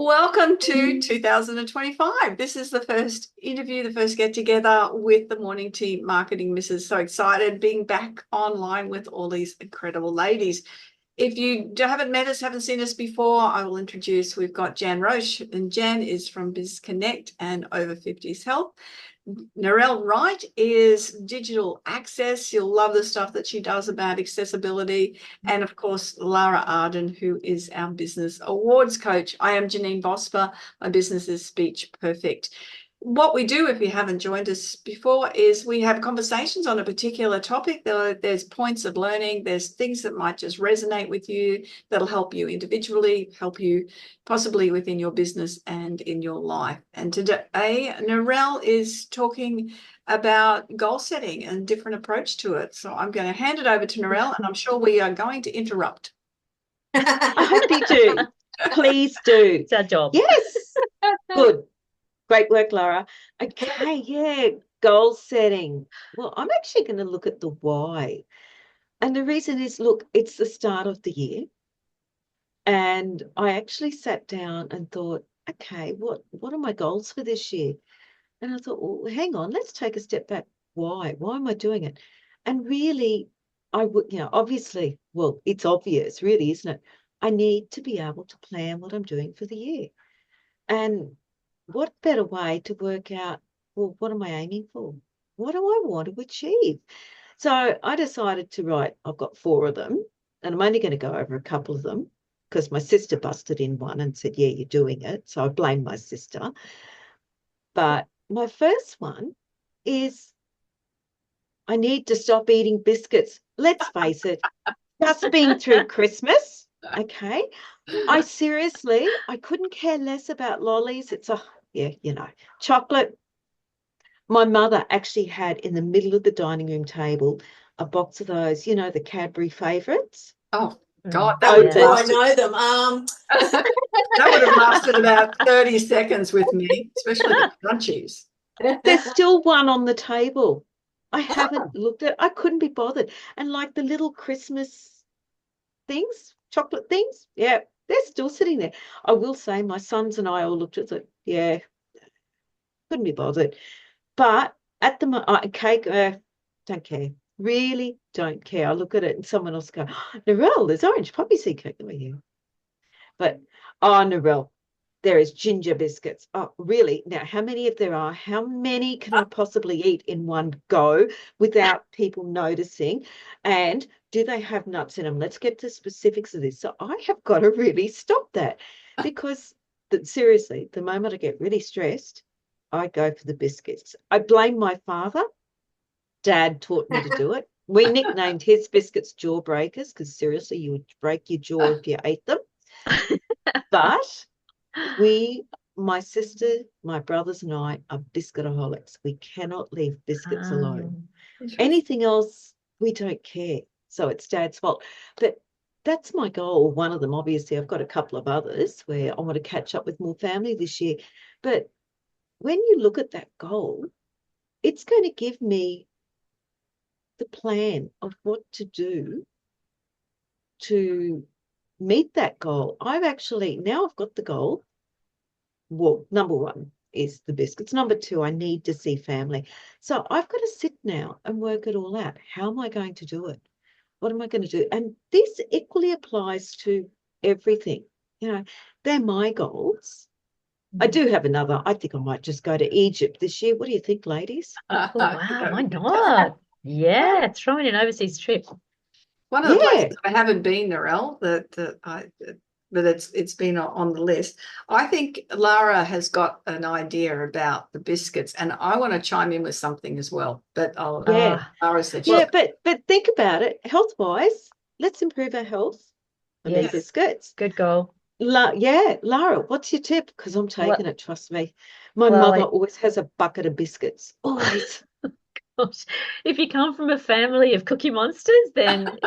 Welcome to 2025. This is the first interview, the first get together with the Morning Tea Marketing Missus. So excited being back online with all these incredible ladies. If you haven't met us, haven't seen us before, I will introduce. We've got Jan Roche, and Jan is from Biz Connect and Over 50s Health. Narelle Wright is digital access. You'll love the stuff that she does about accessibility. And of course, Lara Arden, who is our business awards coach. I am Janine Vosper. My business is Speech Perfect. What we do, if you haven't joined us before, is we have conversations on a particular topic. There's points of learning. There's things that might just resonate with you that'll help you individually, help you possibly within your business and in your life. And today, Narelle is talking about goal setting and different approach to it. So I'm going to hand it over to Narelle, and I'm sure we are going to interrupt. I hope you do. Please do. It's our job. Yes. Good. Great work, Lara. Okay, yeah, goal setting. Well, I'm actually going to look at the why. And the reason is, look, it's the start of the year. And I actually sat down and thought, okay, what are my goals for this year? And I thought, well, hang on, let's take a step back. Why? Why am I doing it? And really, I would, obviously, well, it's obvious, really, isn't it? I need to be able to plan what I'm doing for the year. And what better way to work out, well, what am I aiming for? What do I want to achieve? So I decided to write, I've got 4 of them, and I'm only going to go over a couple of them because my sister busted in one and said, yeah, you're doing it. So I blame my sister. But my first one is I need to stop eating biscuits. Let's face it, just been through Christmas, okay? I couldn't care less about lollies. It's chocolate. My mother actually had in the middle of the dining room table a box of those, the Cadbury favourites. Oh, God, that would have lasted. I know them. That would have lasted about 30 seconds with me, especially the crunchies. There's still one on the table. I haven't looked at. I couldn't be bothered. And like the little Christmas things, chocolate things, yeah, they're still sitting there. I will say my sons and I all looked at it. Yeah, couldn't be bothered. But at the moment, cake, don't care. Really don't care. I look at it and someone else go, oh, Narelle, there's orange poppy seed cake over here. But, Narelle, there is ginger biscuits. Oh, really? Now, how many if there are? How many can I possibly eat in one go without people noticing? And do they have nuts in them? Let's get to specifics of this. So I have got to really stop that because, seriously, the moment I get really stressed, I go for the biscuits. I blame my father. Dad taught me to do it. We nicknamed his biscuits jawbreakers because, seriously, you would break your jaw if you ate them. But my sister, my brothers and I are biscuitaholics. We cannot leave biscuits alone. Anything else, we don't care. So it's Dad's fault. But that's my goal, one of them. Obviously, I've got a couple of others where I want to catch up with more family this year. But when you look at that goal, it's going to give me the plan of what to do to meet that goal. Now I've got the goal. Well, number 1 is the biscuits. Number 2, I need to see family. So I've got to sit now and work it all out. How am I going to do it? What am I going to do? And this equally applies to everything. They're my goals. I do have another. I think I might just go to Egypt this year. What do you think, ladies? Oh, wow, why not? Yeah, throwing an overseas trip. One of the places I haven't been, Narelle, but it's been on the list. I think Lara has got an idea about the biscuits, and I want to chime in with something as well. But Lara said, but think about it. Health-wise, let's improve our health. Yes, biscuits. Good goal. Lara, what's your tip? Because I'm taking it, trust me. My mother always has a bucket of biscuits. Always. Gosh, if you come from a family of Cookie Monsters, then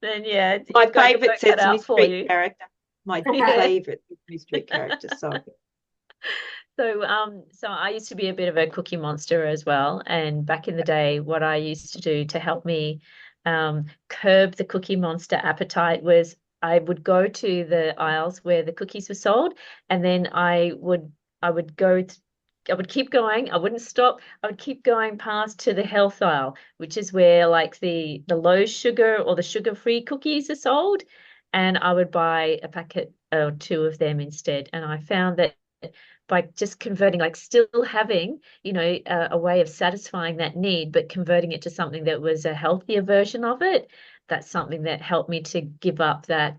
yeah, my favourite Sesame Street character. My favourite Sesame Street character. Sorry. So I used to be a bit of a Cookie Monster as well, and back in the day, what I used to do to help me curb the Cookie Monster appetite was I would go to the aisles where the cookies were sold, and then I would go to, I would keep going. I wouldn't stop. I would keep going past to the health aisle, which is where like the low sugar or the sugar-free cookies are sold, and I would buy a packet or two of them instead. And I found that by just converting, like still having, a way of satisfying that need, but converting it to something that was a healthier version of it, that's something that helped me to give up that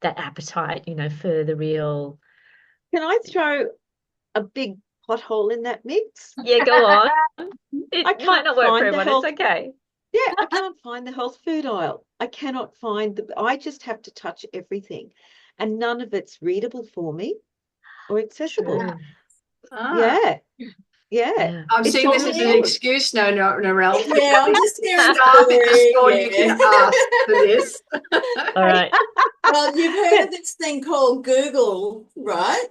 appetite, for the real. Can I throw a big pothole in that mix? Yeah, go on. I It might can't not work for find the everyone. health. It's okay. Yeah, I can't find the health food aisle. I cannot find I just have to touch everything, and none of it's readable for me or accessible. True. Ah, Yeah, yeah. Yeah. I'm It's seeing all this as an sorted. excuse, no, Narelle, to Yeah, I'm just hearing start with the story. store you can ask for this. All right. Well, you've heard of this thing called Google, right?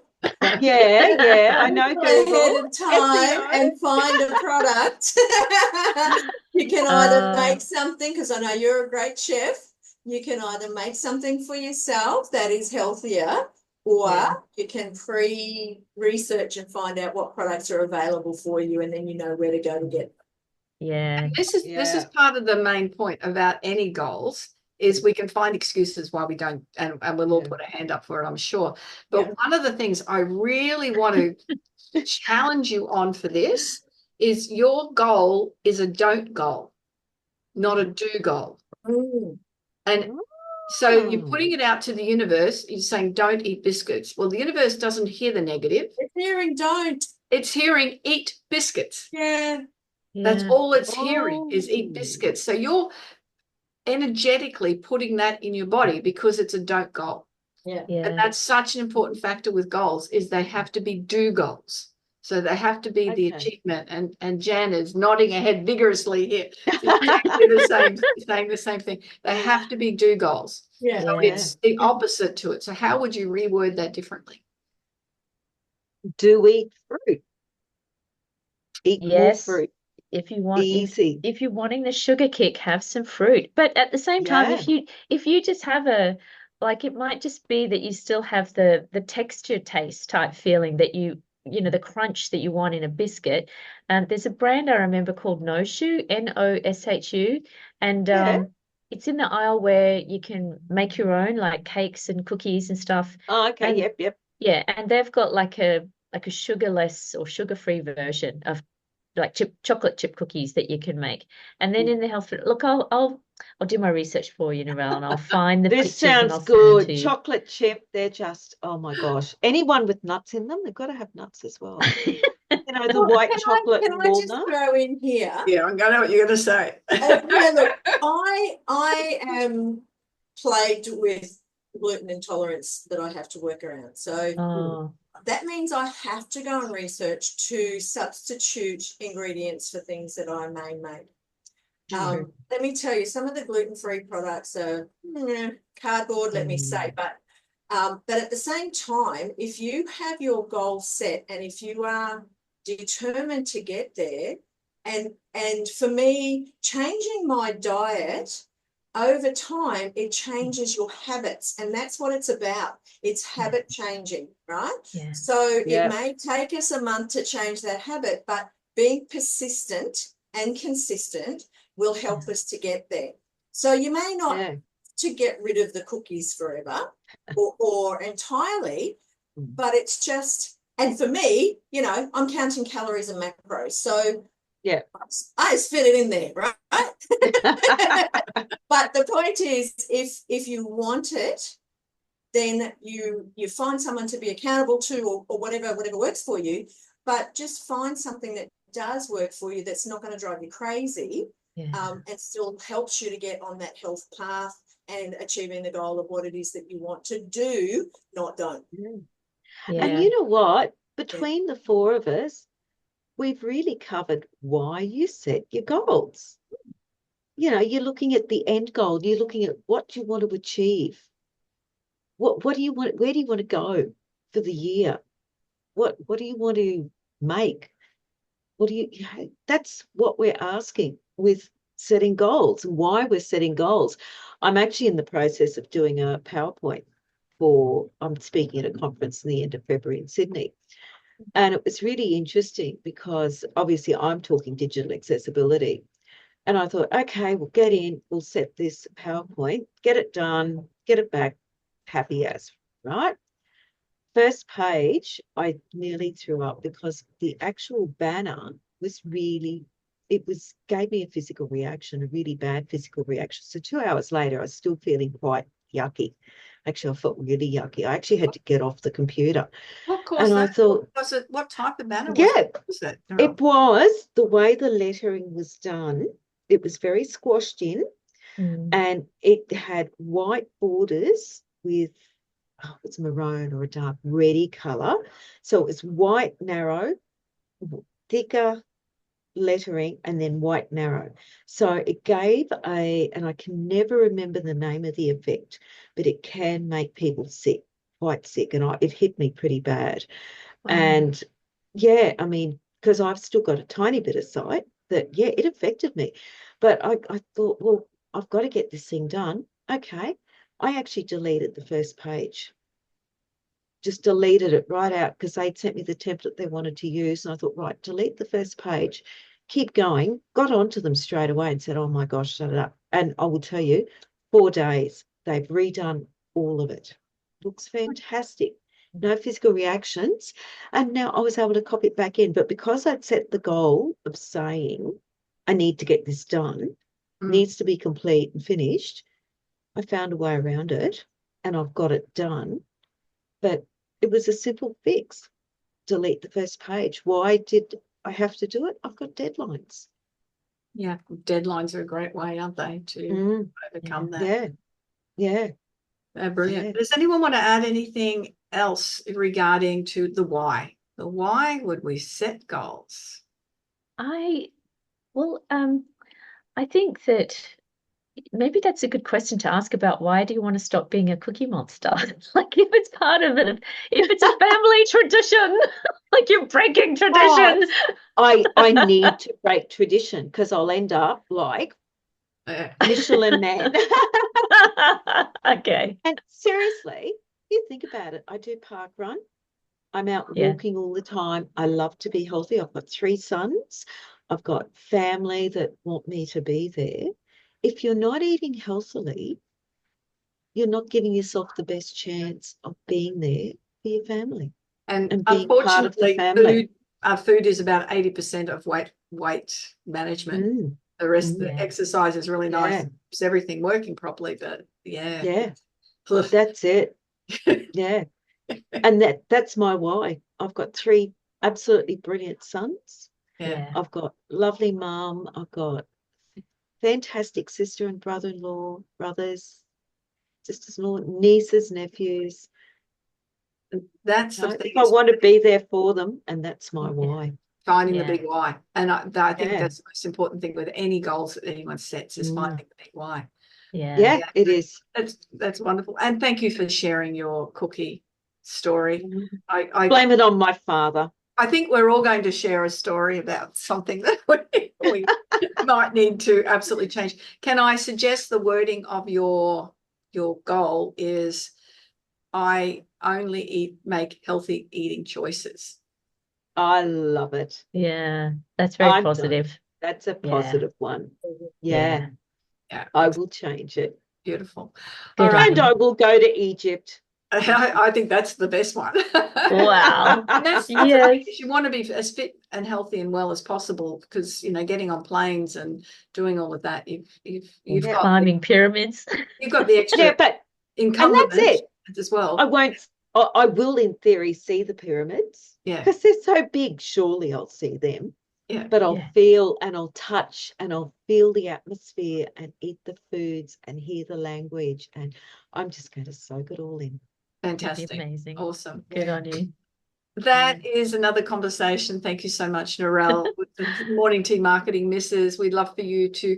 Yeah, I know Go ahead Google. of time SEO. and find a product. You can either make something, because I know you're a great chef. You can either make something for yourself that is healthier, or Yeah. you can pre-research and find out what products are available for you, and then you know where to go to get them. Yeah. This is Yeah. part of the main point about any goals is we can find excuses why we don't, and we'll all Yeah. put a hand up for it, I'm sure. But Yeah. one of the things I really want to challenge you on for this is your goal is a don't goal, not a do goal. And so you're putting it out to the universe, you're saying don't eat biscuits. Well, the universe doesn't hear the negative. It's hearing don't. It's hearing eat biscuits. Yeah. That's Yeah. all it's hearing is eat Oh. biscuits. So you're energetically putting that in your body because it's a don't goal. Yeah. And Yeah. that's such an important factor with goals is they have to be do goals. So they have to be the Okay. achievement. And Jan is nodding her head vigorously here. It's exactly the same, saying the same thing. They have to be do goals. Yeah. So Yeah. it's the opposite to it. So how would you reword that differently? Do eat fruit. Eat more Yes. fruit. If you want, Easy. if you're wanting the sugar kick, have some fruit. But at the same time, Yeah. if you just have like it might just be that you still have the texture taste type feeling that the crunch that you want in a biscuit. There's a brand I remember called Noshu, Noshu, and Yeah. it's in the aisle where you can make your own like cakes and cookies and stuff. Oh, okay. And Yep. yeah, and they've got like a sugarless or sugar-free version of like chocolate chip cookies that you can make. And then in the health, look, I'll do my research for you, Narelle, and I'll find the This pictures and sounds I'll send them good. to you. Chocolate chip, they're just, oh my gosh. Anyone with nuts in them, they've got to have nuts as well. The white chocolate Can I just walnut. throw in here? Yeah, I know what you're going to say. Yeah, look, I am plagued with gluten intolerance that I have to work around. So Oh, that means I have to go and research to substitute ingredients for things that I may make. Let me tell you, some of the gluten-free products are cardboard, let me say, but at the same time, if you have your goal set and if you are determined to get there, and for me, changing my diet over time, it changes your habits, and that's what it's about. It's habit changing, right? yeah. So Yeah. it may take us a month to change that habit, but being persistent and consistent will help us to get there. So you may not to get rid of the cookies forever or entirely, but it's just, and for me, I'm counting calories and macros. So yeah, I just fit it in there, right? But the point is, if you want it, then you find someone to be accountable to, or whatever works for you. But just find something that does work for you that's not going to drive you crazy, and still helps you to get on that health path and achieving the goal of what it is that you want to do, not don't. Yeah. And you know what? Between the four of us, we've really covered why you set your goals. You're looking at the end goal. You're looking at what you want to achieve. What do you want? Where do you want to go for the year? What do you want to make? That's what we're asking with setting goals and why we're setting goals. I'm actually in the process of doing a PowerPoint I'm speaking at a conference in the end of February in Sydney. And it was really interesting because obviously I'm talking digital accessibility. And I thought, okay, we'll get in, we'll set this PowerPoint, get it done, get it back, happy as, right? First page, I nearly threw up because the actual banner was really, gave me a physical reaction, a really bad physical reaction. So 2 hours later, I was still feeling quite yucky. Actually, I felt really yucky. I actually had to get off the computer. What caused And I that? thought, Was it, what type of banner was yeah, it? What was it? it was the way the lettering was done. It was very squashed in, and it had white borders with, it's maroon or a dark reddy colour. So it was white, narrow, thicker lettering, and then white, narrow. So it gave and I can never remember the name of the effect, but it can make people sick, quite sick. And it hit me pretty bad. And yeah, I mean, because I've still got a tiny bit of sight, that, yeah, it affected me. But I thought, well, I've got to get this thing done. Okay. I actually deleted the first page. Just deleted it right out because they'd sent me the template they wanted to use. And I thought, right, delete the first page, keep going, got onto them straight away and said, oh my gosh, shut it up. And I will tell you, 4 days, they've redone all of it. Looks fantastic. No physical reactions. And now I was able to copy it back in. But because I'd set the goal of saying, I need to get this done, needs to be complete and finished, I found a way around it and I've got it done. But it was a simple fix. Delete the first page. Why did I have to do it? I've got deadlines. Yeah, deadlines are a great way, aren't they, to overcome that? Yeah. Brilliant. Yeah. Does anyone want to add anything else regarding to the why? The why would we set goals? I think that maybe that's a good question to ask about why do you want to stop being a cookie monster? Like if it's part of it, if it's a family tradition, like you're breaking tradition. I need to break tradition because I'll end up like Michelin Man. Okay. And seriously, you think about it, I do park run. I'm out walking all the time. I love to be healthy. I've got 3 sons. I've got family that want me to be there. If you're not eating healthily, you're not giving yourself the best chance of being there for your family and being part of the family. Food is about 80% of weight management. The rest, the exercise is really nice. It's everything working properly, but that's it. Yeah. And that's my why. I've got 3 absolutely brilliant sons. Yeah. I've got lovely mum. I've got fantastic sister and brother-in-law, brothers, sisters-in-law, nieces, nephews. That's the thing. I want to be there for them, and that's my why. Finding the big why. And I think that's the most important thing with any goals that anyone sets is finding the big why. Yeah, it is. That's wonderful. And thank you for sharing your cookie story. I blame it on my father. I think we're all going to share a story about something that we might need to absolutely change. Can I suggest the wording of your goal is I only make healthy eating choices. I love it. Yeah, that's very positive. That's a positive one. Yeah. I will change it. Beautiful. All right. And I will go to Egypt. I think that's the best one. Wow. And that's you want to be as fit and healthy and well as possible because getting on planes and doing all of that, you've got climbing pyramids. You've got the extra income, and that's it as well. I will in theory see the pyramids because they're so big. Surely I'll see them. Yeah. But I'll feel and I'll touch and I'll feel the atmosphere and eat the foods and hear the language, and I'm just going to soak it all in. Fantastic. Amazing. Awesome. Good on you. That is another conversation. Thank you so much, Narelle, with the Morning Tea Marketing Misses. We'd love for you to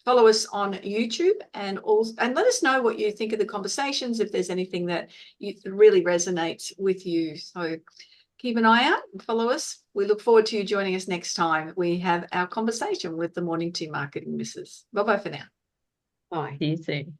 follow us on YouTube and let us know what you think of the conversations, if there's anything that really resonates with you. So keep an eye out and follow us. We look forward to you joining us next time. We have our conversation with the Morning Tea Marketing Misses. Bye-bye for now. Bye. See you soon.